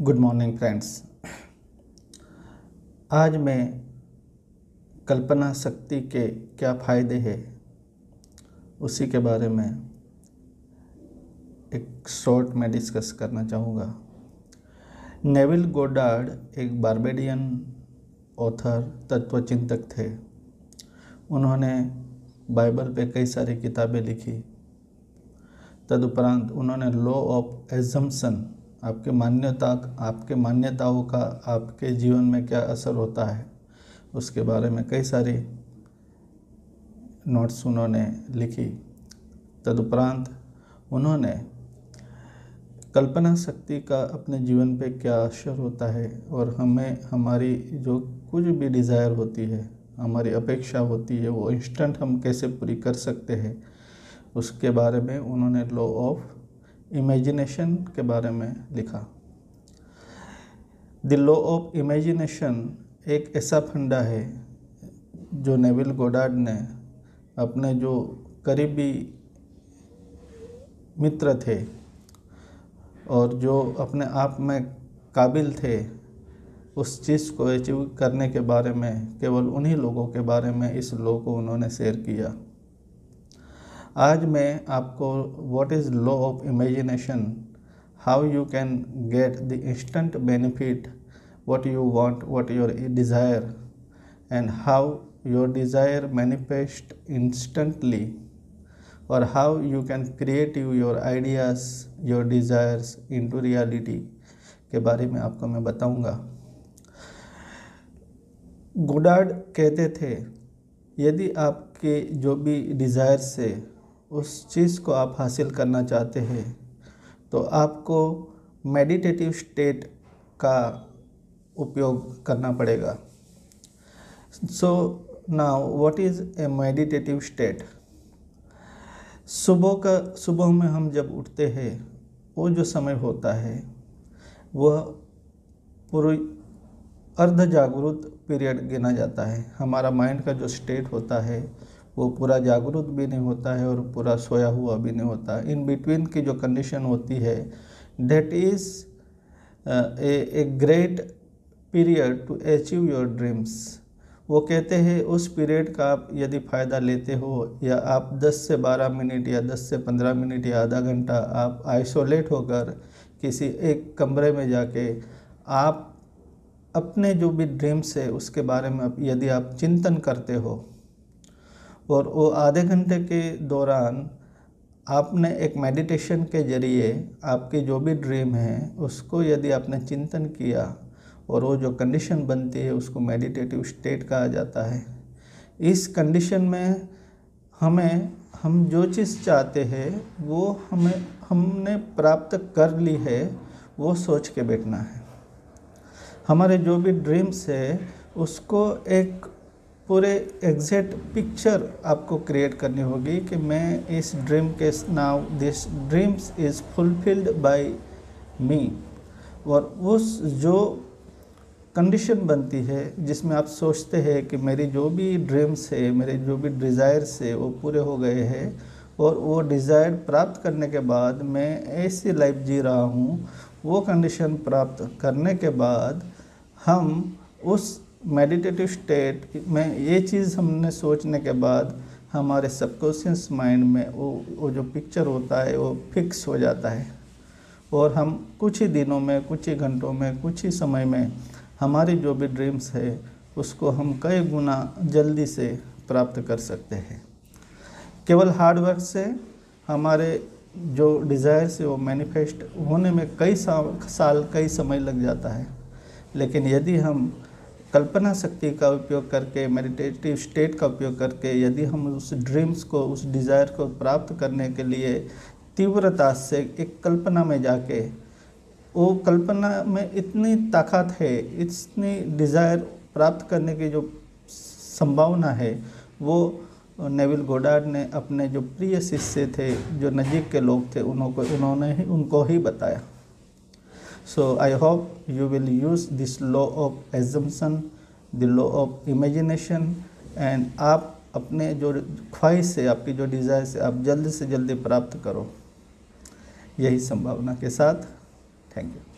Good morning friends. आज मैं कल्पना शक्ति के क्या फ़ायदे हैं उसी के बारे में एक शॉर्ट में डिस्कस करना चाहूँगा। नेविल गोडार्ड एक बार्बेडियन ऑथर तत्वचिंतक थे। उन्होंने बाइबल पे कई सारी किताबें लिखी। तदुपरांत उन्होंने लॉ ऑफ एजम्पशन, आपके मान्यताओं का आपके जीवन में क्या असर होता है उसके बारे में कई सारी नोट्स उन्होंने लिखी। तदुपरांत उन्होंने कल्पना शक्ति का अपने जीवन पे क्या असर होता है और हमें हमारी जो कुछ भी डिज़ायर होती है, हमारी अपेक्षा होती है, वो इंस्टेंट हम कैसे पूरी कर सकते हैं उसके बारे में उन्होंने लॉ ऑफ इमेजिनेशन के बारे में लिखा। द लॉ ऑफ इमेजिनेशन एक ऐसा फंडा है जो नेविल गोडार्ड ने अपने जो करीबी मित्र थे और जो अपने आप में काबिल थे उस चीज़ को अचीव करने के बारे में, केवल उन्हीं लोगों के बारे में इस लॉ को उन्होंने शेयर किया। आज मैं आपको what is law of imagination, how you can get the instant benefit, what you want, what your desire and how your desire manifest instantly और how you can create your ideas, your desires into reality के बारे में आपको मैं बताऊंगा। Goddard कहते थे यदि आपके जो भी डिज़ायर्स है उस चीज़ को आप हासिल करना चाहते हैं तो आपको मेडिटेटिव स्टेट का उपयोग करना पड़ेगा। So now what is a meditative state? सुबह में हम जब उठते हैं वो जो समय होता है वह पूरी अर्ध जागरूक पीरियड गिना जाता है। हमारा माइंड का जो स्टेट होता है वो पूरा जागरूक भी नहीं होता है और पूरा सोया हुआ भी नहीं होता। इन बिटवीन की जो कंडीशन होती है that is a great period to achieve your dreams. वो कहते हैं उस पीरियड का आप यदि फ़ायदा लेते हो या आप 10 से 12 मिनट या 10 से 15 मिनट या आधा घंटा आप आइसोलेट होकर किसी एक कमरे में जाके आप अपने जो भी ड्रीम्स है उसके बारे में यदि आप चिंतन करते हो और वो आधे घंटे के दौरान आपने एक मेडिटेशन के ज़रिए आपकी जो भी ड्रीम है उसको यदि आपने चिंतन किया और वो जो कंडीशन बनती है उसको मेडिटेटिव स्टेट कहा जाता है। इस कंडीशन में हम जो चीज़ चाहते हैं वो हमने प्राप्त कर ली है वो सोच के बैठना है। हमारे जो भी ड्रीम्स है उसको एक पूरे एग्जैक्ट पिक्चर आपको क्रिएट करनी होगी कि मैं इस ड्रीम के now this dreams is fulfilled by me. और उस जो कंडीशन बनती है जिसमें आप सोचते हैं कि मेरी जो भी ड्रीम्स है, मेरे जो भी डिज़ायर्स है वो पूरे हो गए हैं और वो डिज़ायर प्राप्त करने के बाद मैं ऐसी लाइफ जी रहा हूँ, वो कंडीशन प्राप्त करने के बाद हम उस मेडिटेटिव स्टेट में ये चीज़ हमने सोचने के बाद हमारे सबकॉन्शियस माइंड में वो जो पिक्चर होता है वो फिक्स हो जाता है और हम कुछ ही दिनों में, कुछ ही घंटों में, कुछ ही समय में हमारी जो भी ड्रीम्स है उसको हम कई गुना जल्दी से प्राप्त कर सकते हैं। केवल हार्ड वर्क से हमारे जो डिज़ायर्स है वो मैनिफेस्ट होने में कई साल कई समय लग जाता है, लेकिन यदि हम कल्पना शक्ति का उपयोग करके, मेडिटेटिव स्टेट का उपयोग करके यदि हम उस ड्रीम्स को, उस डिज़ायर को प्राप्त करने के लिए तीव्रता से एक कल्पना में जाके, वो कल्पना में इतनी ताकत है, इतनी डिज़ायर प्राप्त करने की जो संभावना है वो नेविल गोडार्ड ने अपने जो प्रिय शिष्य थे, जो नज़दीक के लोग थे, उनको ही बताया। So I hope you will use this law of assumption, the law of imagination and आप अपने जो ख्वाहिश है, आपकी जो डिज़ायर है आप जल्दी से जल्दी प्राप्त करो। यही संभावना के साथ थैंक यू।